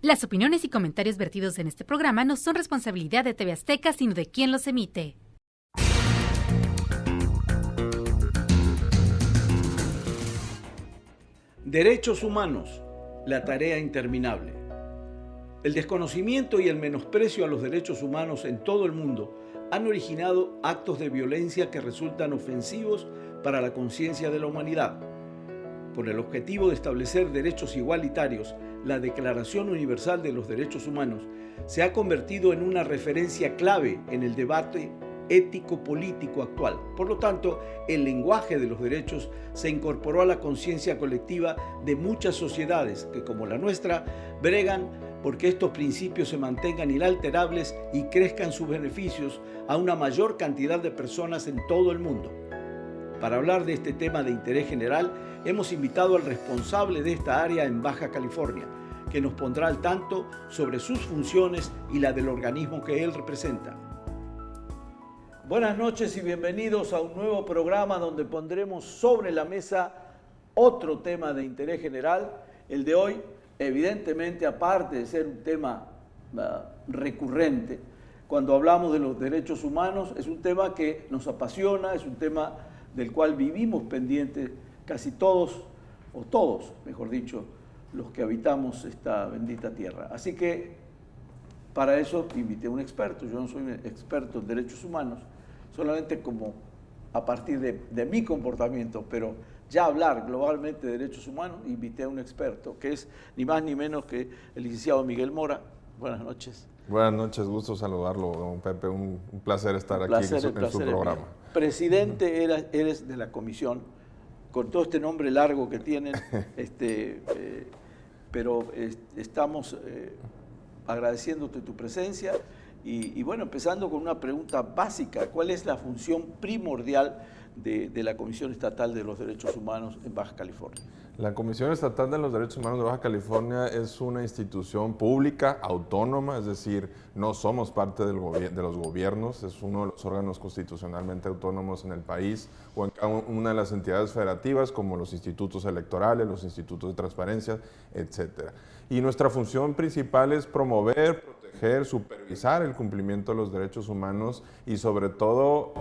Las opiniones y comentarios vertidos en este programa no son responsabilidad de TV Azteca, sino de quien los emite. Derechos humanos, la tarea interminable. El desconocimiento y el menosprecio a los derechos humanos en todo el mundo han originado actos de violencia que resultan ofensivos para la conciencia de la humanidad. Con el objetivo de establecer derechos igualitarios, la Declaración Universal de los Derechos Humanos se ha convertido en una referencia clave en el debate ético-político actual. Por lo tanto, el lenguaje de los derechos se incorporó a la conciencia colectiva de muchas sociedades que, como la nuestra, bregan porque estos principios se mantengan inalterables y crezcan sus beneficios a una mayor cantidad de personas en todo el mundo. Para hablar de este tema de interés general, hemos invitado al responsable de esta área en Baja California, que nos pondrá al tanto sobre sus funciones y la del organismo que él representa. Buenas noches y bienvenidos a un nuevo programa donde pondremos sobre la mesa otro tema de interés general. El de hoy, evidentemente, aparte de ser un tema recurrente, cuando hablamos de los derechos humanos, es un tema que nos apasiona, es un tema del cual vivimos pendientes casi todos, o todos, mejor dicho, los que habitamos esta bendita tierra. Así que para eso invité a un experto. Yo no soy un experto en derechos humanos, solamente como a partir de mi comportamiento, pero ya hablar globalmente de derechos humanos, invité a un experto, que es ni más ni menos que el licenciado Miguel Mora. Buenas noches. Buenas noches, gusto saludarlo, don Pepe, un placer estar aquí en su programa. Presidente eres de la comisión, con todo este nombre largo que tienen, pero estamos agradeciéndote tu presencia y bueno, empezando con una pregunta básica: ¿cuál es la función primordial de la Comisión Estatal de los Derechos Humanos en Baja California? La Comisión Estatal de los Derechos Humanos de Baja California es una institución pública, autónoma, es decir, no somos parte de los gobiernos, es uno de los órganos constitucionalmente autónomos en el país o en cada una de las entidades federativas, como los institutos electorales, los institutos de transparencia, etc. Y nuestra función principal es promover, proteger, supervisar el cumplimiento de los derechos humanos y sobre todo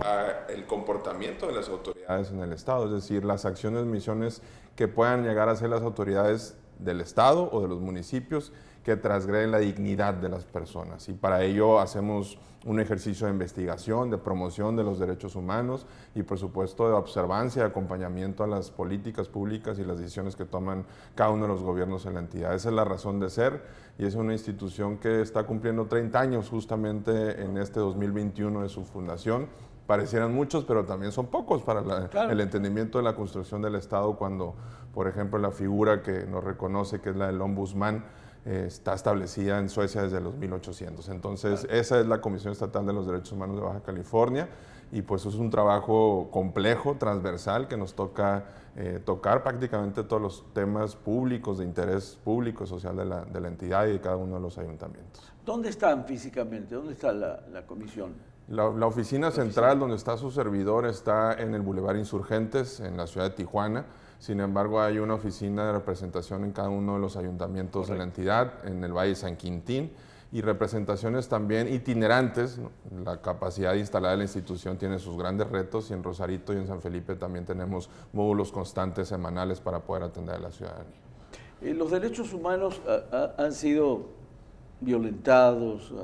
el comportamiento de las autoridades en el Estado, es decir, las acciones, misiones que puedan llegar a ser las autoridades del Estado o de los municipios que transgreden la dignidad de las personas. Y para ello hacemos un ejercicio de investigación, de promoción de los derechos humanos y por supuesto de observancia y acompañamiento a las políticas públicas y las decisiones que toman cada uno de los gobiernos en la entidad. Esa es la razón de ser y es una institución que está cumpliendo 30 años justamente en este 2021 de su fundación. Parecieran muchos, pero también son pocos para el entendimiento de la construcción del Estado cuando, por ejemplo, la figura que nos reconoce, que es la del ombudsman, está establecida en Suecia desde los 1800. Entonces, esa es la Comisión Estatal de los Derechos Humanos de Baja California y pues es un trabajo complejo, transversal, que nos toca tocar prácticamente todos los temas públicos, de interés público y social de la entidad y de cada uno de los ayuntamientos. ¿Dónde están físicamente? ¿Dónde está la comisión? La oficina central donde está su servidor está en el Boulevard Insurgentes, en la ciudad de Tijuana. Sin embargo, hay una oficina de representación en cada uno de los ayuntamientos de la entidad, en el Valle de San Quintín, y representaciones también itinerantes. La capacidad instalada de la institución tiene sus grandes retos y en Rosarito y en San Felipe también tenemos módulos constantes semanales para poder atender a la ciudadanía. Los derechos humanos han sido violentados,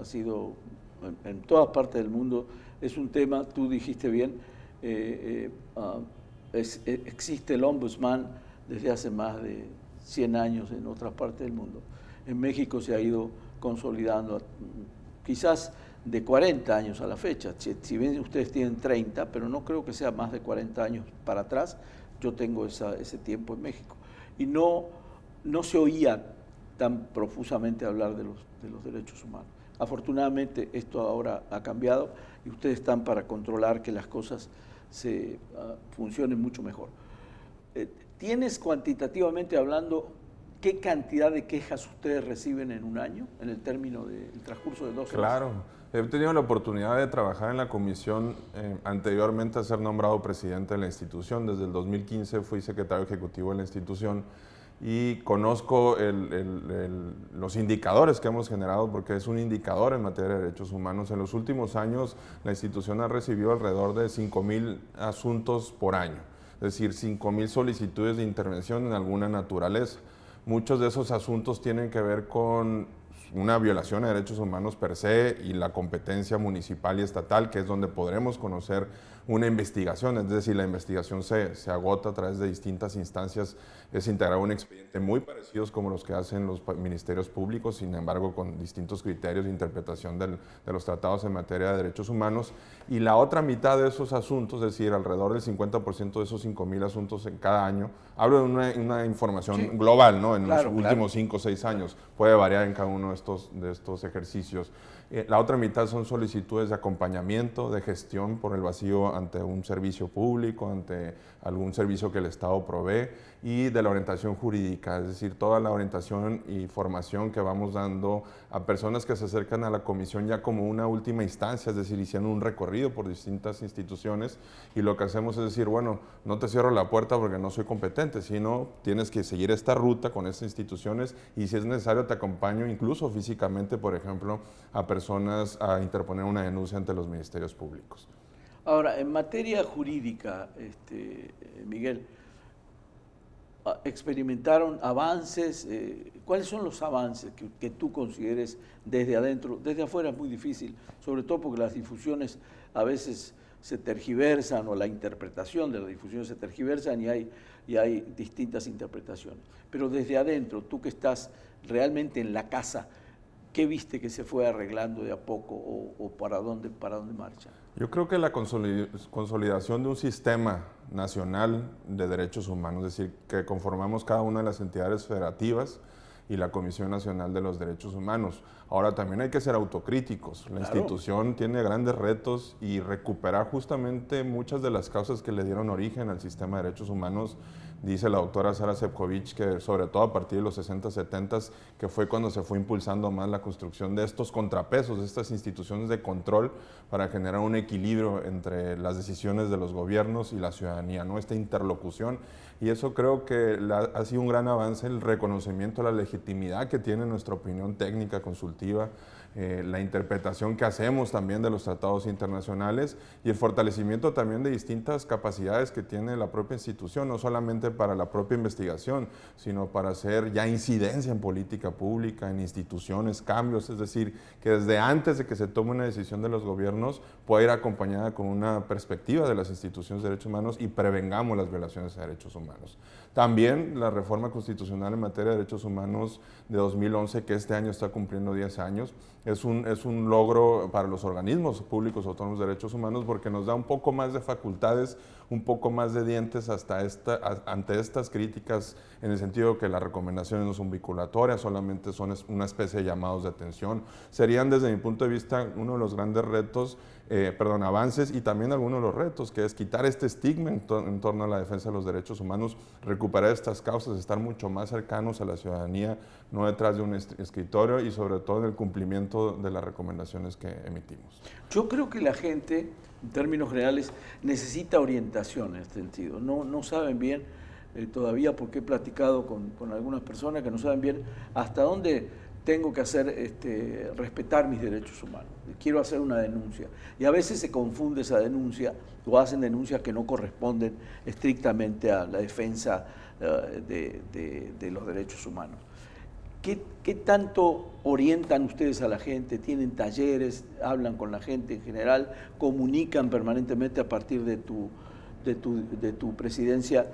en todas partes del mundo. Es un tema, tú dijiste bien, existe el ombudsman desde hace más de 100 años en otras partes del mundo. En México se ha ido consolidando, quizás de 40 años a la fecha. Si bien ustedes tienen 30, pero no creo que sea más de 40 años para atrás. Yo tengo ese tiempo en México. Y no se oía tan profusamente hablar de los derechos humanos. Afortunadamente esto ahora ha cambiado y ustedes están para controlar que las cosas funcionen mucho mejor. ¿Tienes cuantitativamente hablando qué cantidad de quejas ustedes reciben en un año, en el término del transcurso de 12 meses? Claro, he tenido la oportunidad de trabajar en la comisión anteriormente a ser nombrado presidente de la institución. Desde el 2015 fui secretario ejecutivo de la institución y conozco los indicadores que hemos generado, porque es un indicador en materia de derechos humanos. En los últimos años, la institución ha recibido alrededor de 5,000 asuntos por año, es decir, 5,000 solicitudes de intervención en alguna naturaleza. Muchos de esos asuntos tienen que ver con una violación de derechos humanos per se y la competencia municipal y estatal, que es donde podremos conocer una investigación, es decir, la investigación se agota a través de distintas instancias, es integrar un expediente muy parecidos como los que hacen los ministerios públicos, sin embargo con distintos criterios de interpretación de los tratados en materia de derechos humanos, y la otra mitad de esos asuntos, es decir, alrededor del 50% de esos 5,000 asuntos en cada año, hablo de una información global, ¿no? En los últimos 5 o 6 años, puede variar en cada uno de estos ejercicios. La otra mitad son solicitudes de acompañamiento, de gestión por el vacío ante un servicio público, ante algún servicio que el Estado provee, y de la orientación jurídica, es decir, toda la orientación y formación que vamos dando a personas que se acercan a la comisión ya como una última instancia, es decir, hicieron un recorrido por distintas instituciones, y lo que hacemos es decir, bueno, no te cierro la puerta porque no soy competente, sino tienes que seguir esta ruta con estas instituciones, y si es necesario te acompaño incluso físicamente, por ejemplo, a personas a interponer una denuncia ante los ministerios públicos. Ahora, en materia jurídica, Miguel, ¿experimentaron avances? ¿Cuáles son los avances que tú consideres desde adentro? Desde afuera es muy difícil, sobre todo porque las difusiones a veces se tergiversan, o la interpretación de las difusiones se tergiversan, y hay distintas interpretaciones. Pero desde adentro, tú que estás realmente en la casa, ¿qué viste que se fue arreglando de a poco, o para dónde marcha? Yo creo que la consolidación de un sistema nacional de derechos humanos, es decir, que conformamos cada una de las entidades federativas y la Comisión Nacional de los Derechos Humanos. Ahora también hay que ser autocríticos. La institución tiene grandes retos, y recuperar justamente muchas de las causas que le dieron origen al sistema de derechos humanos. Dice la doctora Sara Sefcovic que sobre todo a partir de los 60, 70, que fue cuando se fue impulsando más la construcción de estos contrapesos, de estas instituciones de control para generar un equilibrio entre las decisiones de los gobiernos y la ciudadanía, ¿no? Esta interlocución. Y eso creo que ha sido un gran avance, el reconocimiento de la legitimidad que tiene nuestra opinión técnica consultiva, la interpretación que hacemos también de los tratados internacionales, y el fortalecimiento también de distintas capacidades que tiene la propia institución, no solamente para la propia investigación, sino para hacer ya incidencia en política pública, en instituciones, cambios, es decir, que desde antes de que se tome una decisión de los gobiernos pueda ir acompañada con una perspectiva de las instituciones de derechos humanos y prevengamos las violaciones de derechos humanos. También la reforma constitucional en materia de derechos humanos de 2011, que este año está cumpliendo 10 años, es un logro para los organismos públicos autónomos de derechos humanos, porque nos da un poco más de facultades, un poco más de dientes ante estas críticas, en el sentido que las recomendaciones no son vinculatorias, solamente son una especie de llamados de atención. Serían, desde mi punto de vista, uno de los grandes retos, avances, y también algunos de los retos, que es quitar este estigma en torno a la defensa de los derechos humanos, recuperar estas causas, estar mucho más cercanos a la ciudadanía, no detrás de un escritorio, y sobre todo en el cumplimiento de las recomendaciones que emitimos. Yo creo que la gente, en términos generales, necesita orientación en este sentido. No saben bien todavía, porque he platicado con algunas personas que no saben bien hasta dónde tengo que hacer respetar mis derechos humanos. Quiero hacer una denuncia. Y a veces se confunde esa denuncia, o hacen denuncias que no corresponden estrictamente a la defensa de los derechos humanos. ¿Qué tanto orientan ustedes a la gente? ¿Tienen talleres? ¿Hablan con la gente en general? ¿Comunican permanentemente a partir de tu presidencia?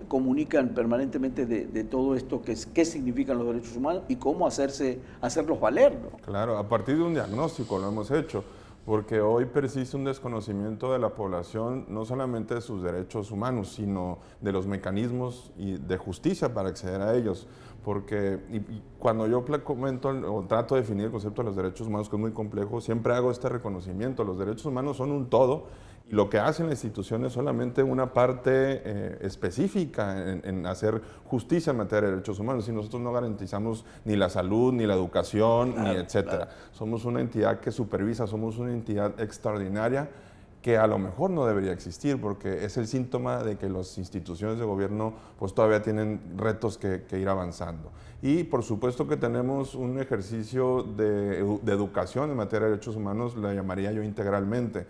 ¿Comunican permanentemente de todo esto, qué significan los derechos humanos y cómo hacerlos valer, ¿no? Claro, a partir de un diagnóstico lo hemos hecho, porque hoy persiste un desconocimiento de la población, no solamente de sus derechos humanos, sino de los mecanismos de justicia para acceder a ellos. Porque cuando yo comento o trato de definir el concepto de los derechos humanos, que es muy complejo, siempre hago este reconocimiento. Los derechos humanos son un todo, y lo que hace la institución es solamente una parte específica en hacer justicia en materia de derechos humanos. Si nosotros no garantizamos ni la salud, ni la educación, ni etcétera. Somos una entidad que supervisa, somos una entidad extraordinaria que a lo mejor no debería existir, porque es el síntoma de que las instituciones de gobierno pues todavía tienen retos que ir avanzando. Y por supuesto que tenemos un ejercicio de educación en materia de derechos humanos, la llamaría yo integralmente.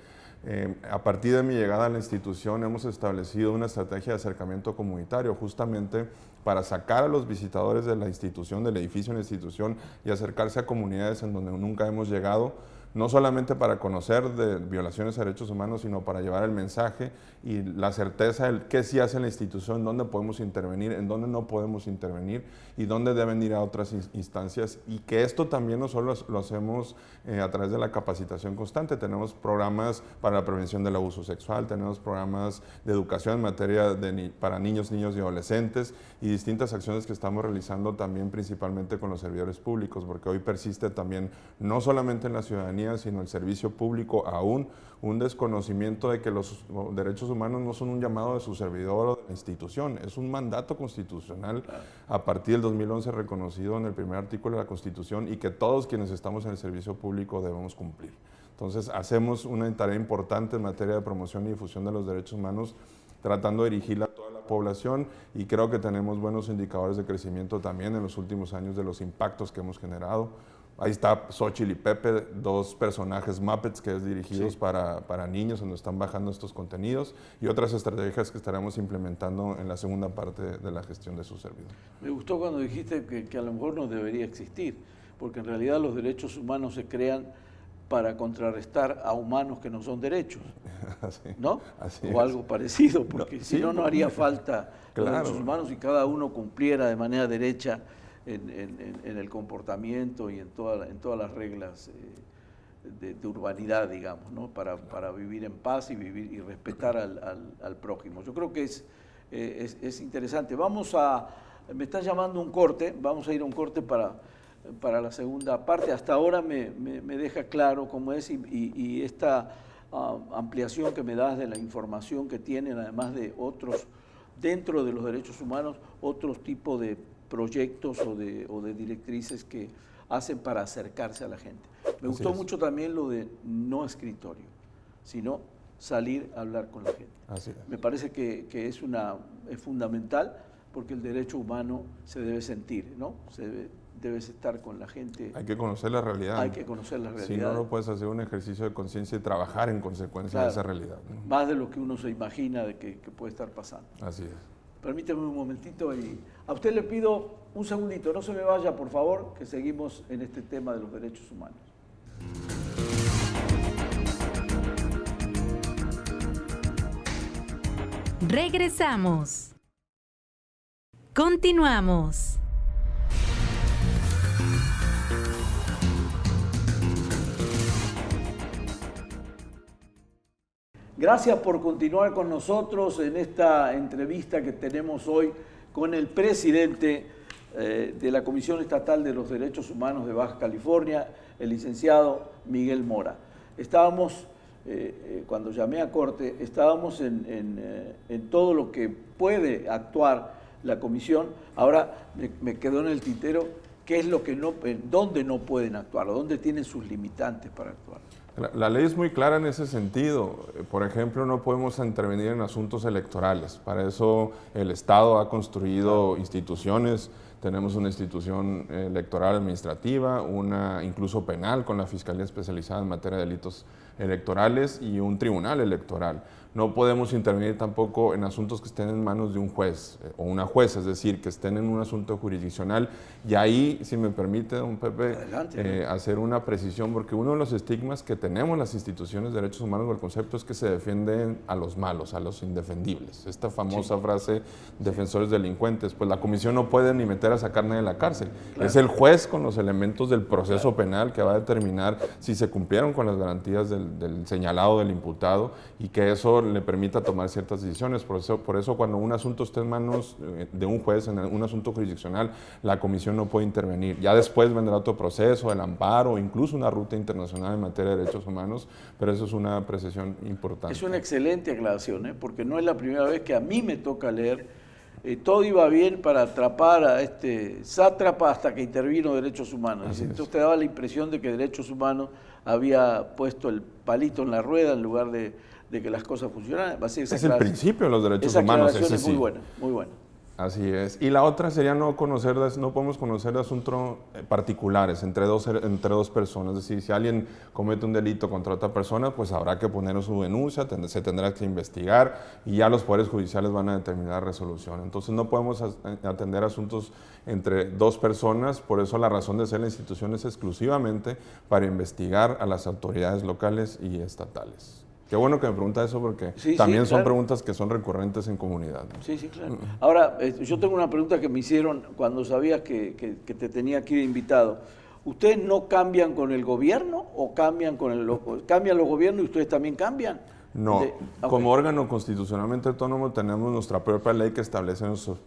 A partir de mi llegada a la institución hemos establecido una estrategia de acercamiento comunitario justamente para sacar a los visitadores de la institución, del edificio en la institución y acercarse a comunidades en donde nunca hemos llegado, no solamente para conocer de violaciones a derechos humanos, sino para llevar el mensaje y la certeza de qué sí hace la institución, dónde podemos intervenir, en dónde no podemos intervenir y dónde deben ir a otras instancias, y que esto también no solo lo hacemos a través de la capacitación constante. Tenemos programas para la prevención del abuso sexual, tenemos programas de educación en materia para niños y adolescentes y distintas acciones que estamos realizando también principalmente con los servidores públicos, porque hoy persiste también no solamente en la ciudadanía, sino el servicio público aún un desconocimiento de que los derechos humanos no son un llamado de su servidor o de la institución, es un mandato constitucional a partir del 2011 reconocido en el primer artículo de la Constitución y que todos quienes estamos en el servicio público debemos cumplir. Entonces hacemos una tarea importante en materia de promoción y difusión de los derechos humanos, tratando de dirigirla a toda la población, y creo que tenemos buenos indicadores de crecimiento también en los últimos años de los impactos que hemos generado. Ahí está Xochitl y Pepe, dos personajes Muppets que es dirigidos para niños, donde están bajando estos contenidos, y otras estrategias que estaremos implementando en la segunda parte de la gestión de su servidor. Me gustó cuando dijiste que a lo mejor no debería existir, porque en realidad los derechos humanos se crean para contrarrestar a humanos que no son derechos, ¿no? O algo parecido, porque si no, no haría falta los derechos humanos y cada uno cumpliera de manera derecha en el comportamiento y en todas las reglas de urbanidad, digamos, ¿no? Para vivir en paz y vivir y respetar al prójimo. Yo creo que es interesante. Me está llamando un corte, vamos a ir a un corte para la segunda parte. Hasta ahora me deja claro cómo es, y esta ampliación que me das de la información que tienen, además de otros, dentro de los derechos humanos, otros tipos de proyectos o de directrices que hacen para acercarse a la gente. Me gustó mucho también lo de no escritorio, sino salir a hablar con la gente. Así es. Me parece que es fundamental, porque el derecho humano se debe sentir, ¿no? Debes estar con la gente. Hay que conocer la realidad. Hay que conocer la realidad. Si no, no puedes hacer un ejercicio de conciencia y trabajar en consecuencia de esa realidad, ¿no? Más de lo que uno se imagina de que puede estar pasando. Así es. Permíteme un momentito y a usted le pido un segundito, no se me vaya, por favor, que seguimos en este tema de los derechos humanos. Regresamos. Continuamos. Gracias por continuar con nosotros en esta entrevista que tenemos hoy con el presidente de la Comisión Estatal de los Derechos Humanos de Baja California, el licenciado Miguel Mora. Estábamos, cuando llamé a corte, estábamos en todo lo que puede actuar la comisión. Ahora me quedó en el tintero qué es lo que dónde no pueden actuar, o dónde tienen sus limitantes para actuar. La ley es muy clara en ese sentido. Por ejemplo, no podemos intervenir en asuntos electorales. Para eso el Estado ha construido instituciones. Tenemos una institución electoral administrativa, una incluso penal con la Fiscalía Especializada en Materia de Delitos Electorales y un tribunal electoral. No podemos intervenir tampoco en asuntos que estén en manos de un juez o una jueza, es decir, que estén en un asunto jurisdiccional. Y ahí, si me permite, don Pepe, hacer una precisión, porque uno de los estigmas que tenemos las instituciones de derechos humanos o el concepto es que se defienden a los malos, a los indefendibles. Esta famosa frase, defensores delincuentes, pues la comisión no puede ni meter a sacar nadie de la cárcel. Es el juez con los elementos del proceso penal que va a determinar si se cumplieron con las garantías del señalado, del imputado, y que eso le permita tomar ciertas decisiones. Por eso cuando un asunto esté en manos de un juez, en un asunto jurisdiccional, la comisión no puede intervenir. Ya después vendrá otro proceso, el amparo, incluso una ruta internacional en materia de derechos humanos, pero eso es una precisión importante. Es una excelente aclaración, porque no es la primera vez que a mí me toca leer. Todo iba bien para atrapar a este sátrapa hasta que intervino Derechos Humanos. Entonces te daba la impresión de que Derechos Humanos había puesto el palito en la rueda en lugar de de que las cosas funcionan. Va a ser es el principio de los derechos esa humanos. Esa es muy buena, muy buena. Así es. Y la otra sería no podemos conocer de asuntos particulares entre dos personas. Es decir, si alguien comete un delito contra otra persona, pues habrá que poner su denuncia, se tendrá que investigar y ya los poderes judiciales van a determinar la resolución. Entonces no podemos atender asuntos entre dos personas, por eso la razón de ser la institución es exclusivamente para investigar a las autoridades locales y estatales. Qué bueno que me pregunta eso porque también son preguntas que son recurrentes en comunidad, ¿no? Sí, claro. Ahora, yo tengo una pregunta que me hicieron cuando sabías que te tenía aquí de invitado. ¿Ustedes no cambian con el gobierno o cambian cambian los gobiernos y ustedes también cambian? No, como órgano constitucionalmente autónomo tenemos nuestra propia ley que establece nuestros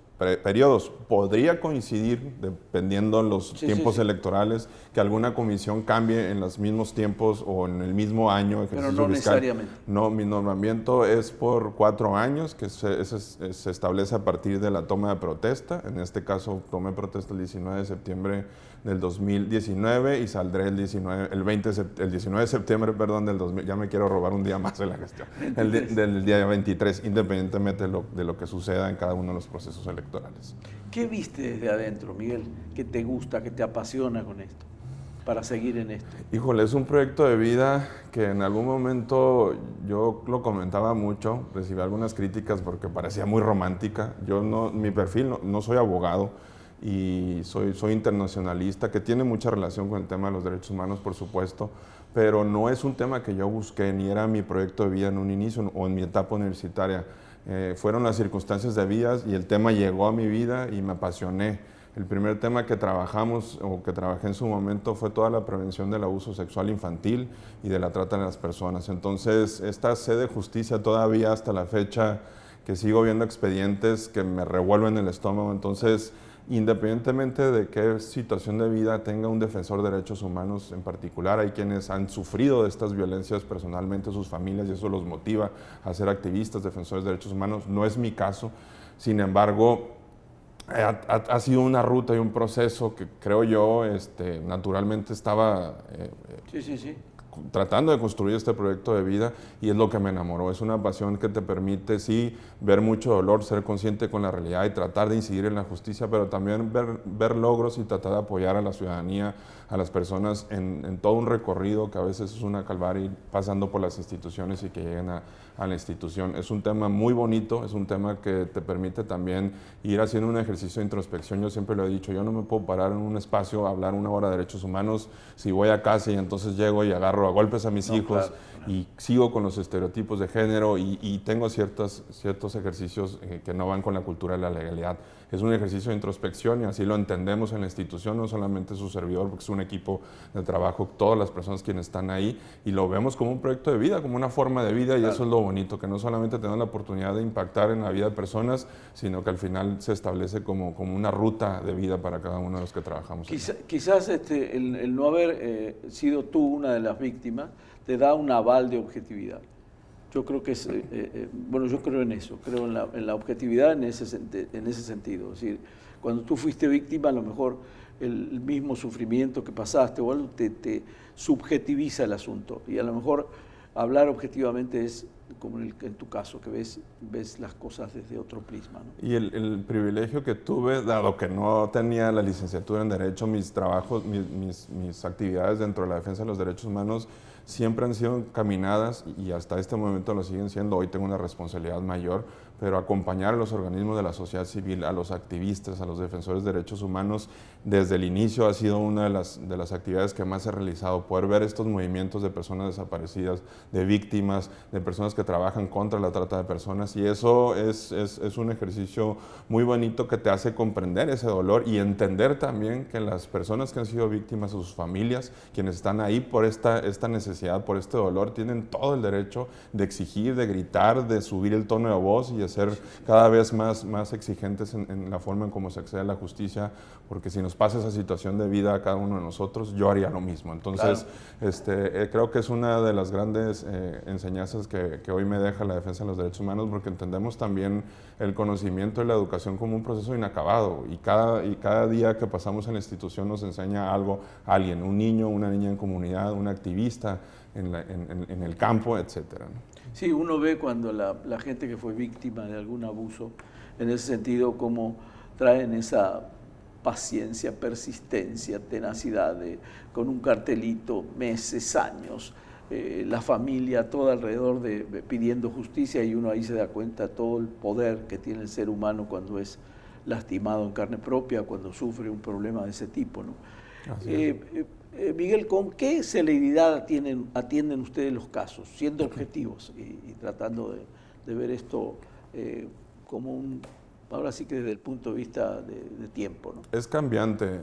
periodos. Podría coincidir, dependiendo de los tiempos electorales, que alguna comisión cambie en los mismos tiempos o en el mismo año ejercicio fiscal. Pero no fiscal. Necesariamente. No, mi nombramiento es por 4 años, que se establece a partir de la toma de protesta. En este caso, tomé protesta el 19 de septiembre del 2019 y saldré el 19 de septiembre, del 2000, ya me quiero robar un día más en la gestión, del día 23, independientemente de lo que suceda en cada uno de los procesos electorales. ¿Qué viste desde adentro, Miguel, que te gusta, que te apasiona con esto, para seguir en esto? Híjole, es un proyecto de vida que en algún momento yo lo comentaba mucho, recibí algunas críticas porque parecía muy romántica. Mi perfil, no soy abogado, y soy internacionalista, que tiene mucha relación con el tema de los derechos humanos, por supuesto, pero no es un tema que yo busqué, ni era mi proyecto de vida en un inicio o en mi etapa universitaria. Fueron las circunstancias de vida y el tema llegó a mi vida y me apasioné. El primer tema que trabajamos o que trabajé en su momento fue toda la prevención del abuso sexual infantil y de la trata de las personas. Entonces, esta sed de justicia todavía hasta la fecha, que sigo viendo expedientes que me revuelven el estómago. Entonces, independientemente de qué situación de vida tenga un defensor de derechos humanos en particular, hay quienes han sufrido de estas violencias personalmente, sus familias, y eso los motiva a ser activistas, defensores de derechos humanos. No es mi caso, sin embargo, ha sido una ruta y un proceso que creo yo naturalmente estaba tratando de construir este proyecto de vida, y es lo que me enamoró. Es una pasión que te permite, sí, ver mucho dolor, ser consciente con la realidad y tratar de incidir en la justicia, pero también ver logros y tratar de apoyar a la ciudadanía, a las personas en todo un recorrido que a veces es una calvaria, pasando por las instituciones y que lleguen a la institución. Es un tema muy bonito, es un tema que te permite también ir haciendo un ejercicio de introspección. Yo siempre lo he dicho, yo no me puedo parar en un espacio a hablar 1 hora de derechos humanos si voy a casa y entonces llego y agarro a golpes a mis hijos, y sigo con los estereotipos de género y tengo ciertos ejercicios que no van con la cultura de la legalidad. Es un ejercicio de introspección y así lo entendemos en la institución, no solamente su servidor, porque es un equipo de trabajo, todas las personas quienes están ahí, y lo vemos como un proyecto de vida, como una forma de vida, y eso es lo bonito, que no solamente tenemos la oportunidad de impactar en la vida de personas, sino que al final se establece como una ruta de vida para cada uno de los que trabajamos. Quizás el no haber sido tú una de las víctimas te da un aval de objetividad. Yo creo que yo creo en eso, creo en la objetividad en ese sentido. Es decir, cuando tú fuiste víctima, a lo mejor el mismo sufrimiento que pasaste o algo te subjetiviza el asunto, y a lo mejor hablar objetivamente es como en tu caso, que ves las cosas desde otro prisma, ¿no? Y el privilegio que tuve, dado que no tenía la licenciatura en Derecho, mis trabajos, mis actividades dentro de la defensa de los derechos humanos siempre han sido encaminadas, y hasta este momento lo siguen siendo. Hoy tengo una responsabilidad mayor, pero acompañar a los organismos de la sociedad civil, a los activistas, a los defensores de derechos humanos, desde el inicio ha sido una de las actividades que más he realizado. Poder ver estos movimientos de personas desaparecidas, de víctimas, de personas que trabajan contra la trata de personas, y eso es un ejercicio muy bonito que te hace comprender ese dolor y entender también que las personas que han sido víctimas, sus familias, quienes están ahí por esta necesidad, por este dolor, tienen todo el derecho de exigir, de gritar, de subir el tono de voz y de ser cada vez más exigentes en la forma en cómo se accede a la justicia, porque si nos pasa esa situación de vida a cada uno de nosotros, yo haría lo mismo. Entonces, creo que es una de las grandes enseñanzas que hoy me deja la defensa de los derechos humanos, porque entendemos también el conocimiento y la educación como un proceso inacabado, y cada día que pasamos en la institución nos enseña algo alguien, un niño, una niña en comunidad, un activista en el campo, etcétera, ¿no? Sí, uno ve cuando la gente que fue víctima de algún abuso, en ese sentido, cómo traen esa paciencia, persistencia, tenacidad, con un cartelito, meses, años, la familia toda alrededor pidiendo justicia, y uno ahí se da cuenta todo el poder que tiene el ser humano cuando es lastimado en carne propia, cuando sufre un problema de ese tipo, ¿no? Miguel, ¿con qué celeridad atienden ustedes los casos, siendo objetivos y tratando de ver esto como ahora sí que desde el punto de vista de tiempo, ¿no? Es cambiante,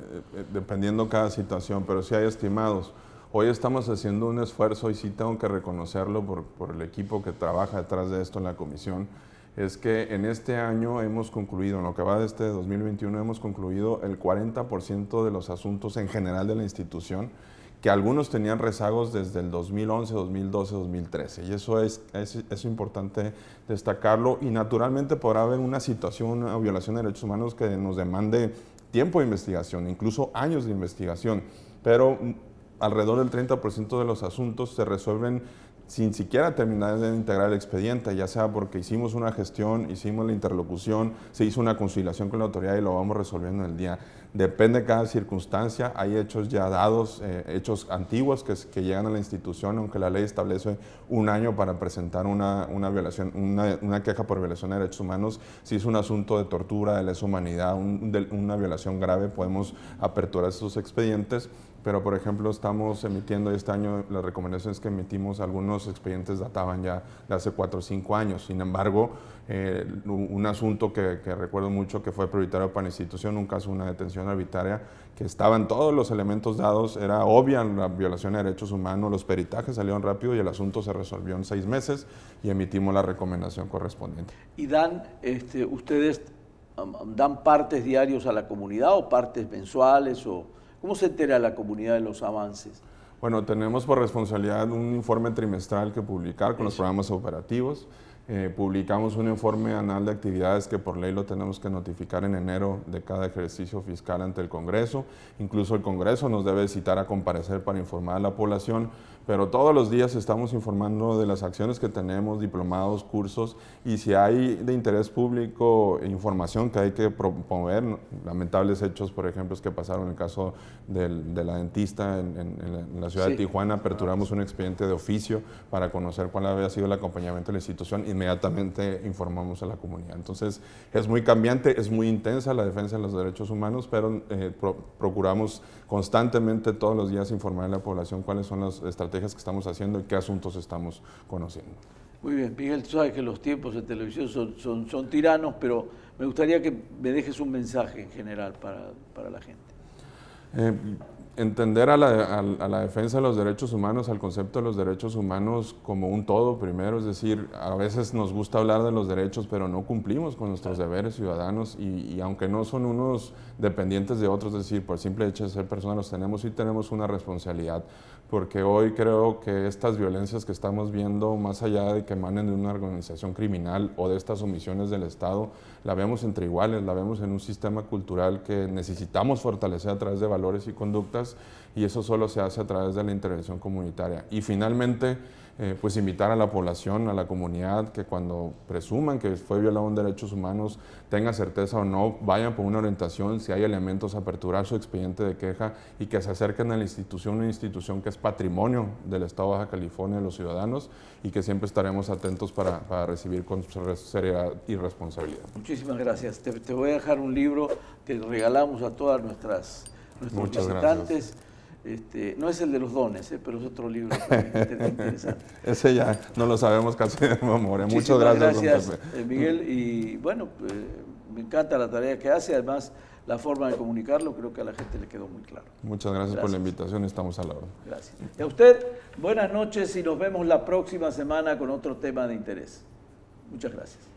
dependiendo cada situación, pero sí hay estimados. Hoy estamos haciendo un esfuerzo, y sí tengo que reconocerlo por el equipo que trabaja detrás de esto en la comisión, es que en este año hemos concluido, en lo que va de este 2021, hemos concluido el 40% de los asuntos en general de la institución, que algunos tenían rezagos desde el 2011, 2012, 2013. Y eso es importante destacarlo. Y naturalmente podrá haber una situación, una violación de derechos humanos que nos demande tiempo de investigación, incluso años de investigación. Pero alrededor del 30% de los asuntos se resuelven sin siquiera terminar de integrar el expediente, ya sea porque hicimos una gestión, hicimos la interlocución, se hizo una conciliación con la autoridad y lo vamos resolviendo en el día. Depende de cada circunstancia, hay hechos ya dados, hechos antiguos que llegan a la institución, aunque la ley establece un año para presentar una queja por violación de derechos humanos. Si es un asunto de tortura, de lesa humanidad, una violación grave, podemos aperturar esos expedientes. Pero, por ejemplo, estamos emitiendo este año, las recomendaciones que emitimos, algunos expedientes databan ya de hace 4 o 5 años. Sin embargo, un asunto que recuerdo mucho que fue prioritario para la institución, un caso de una detención arbitraria, que estaban todos los elementos dados, era obvia la violación de derechos humanos, los peritajes salieron rápido y el asunto se resolvió en 6 meses y emitimos la recomendación correspondiente. ¿Y ustedes dan partes diarios a la comunidad o partes mensuales o...? ¿Cómo se entera la comunidad de los avances? Bueno, tenemos por responsabilidad un informe trimestral que publicar con los programas operativos. Publicamos un informe anual de actividades que por ley lo tenemos que notificar en enero de cada ejercicio fiscal ante el Congreso. Incluso el Congreso nos debe citar a comparecer para informar a la población, pero todos los días estamos informando de las acciones que tenemos, diplomados, cursos, y si hay de interés público información que hay que promover, lamentables hechos, por ejemplo, que pasaron en el caso de la dentista en la ciudad de Tijuana, aperturamos un expediente de oficio para conocer cuál había sido el acompañamiento de la institución, inmediatamente informamos a la comunidad. Entonces, es muy cambiante, es muy intensa la defensa de los derechos humanos, pero procuramos constantemente todos los días informar a la población cuáles son las estrategias que estamos haciendo y qué asuntos estamos conociendo. Muy bien, Miguel, tú sabes que los tiempos de televisión son tiranos, pero me gustaría que me dejes un mensaje en general para la gente. Entender a la defensa de los derechos humanos, al concepto de los derechos humanos como un todo primero, es decir, a veces nos gusta hablar de los derechos, pero no cumplimos con nuestros deberes ciudadanos y aunque no son unos dependientes de otros, es decir, por simple hecho de ser personas los tenemos, sí tenemos una responsabilidad, porque hoy creo que estas violencias que estamos viendo, más allá de que emanen de una organización criminal o de estas omisiones del Estado, la vemos entre iguales, la vemos en un sistema cultural que necesitamos fortalecer a través de valores y conductas, y eso solo se hace a través de la intervención comunitaria. Y finalmente, pues invitar a la población, a la comunidad, que cuando presuman que fue violado un derechos humanos, tenga certeza o no, vayan por una orientación, si hay elementos, aperturar su expediente de queja y que se acerquen a la institución, una institución que es patrimonio del Estado de Baja California, de los ciudadanos, y que siempre estaremos atentos para recibir con seriedad y responsabilidad. Muchísimas gracias. Te voy a dejar un libro que regalamos a todas nuestros visitantes. No es el de los dones, pero es otro libro interesante. Ese ya no lo sabemos casi de memoria. Muchas gracias, Miguel. Y bueno, me encanta la tarea que hace. Además, la forma de comunicarlo creo que a la gente le quedó muy claro. Muchas gracias por la invitación. Estamos a la hora. Gracias. Y a usted, buenas noches y nos vemos la próxima semana con otro tema de interés. Muchas gracias.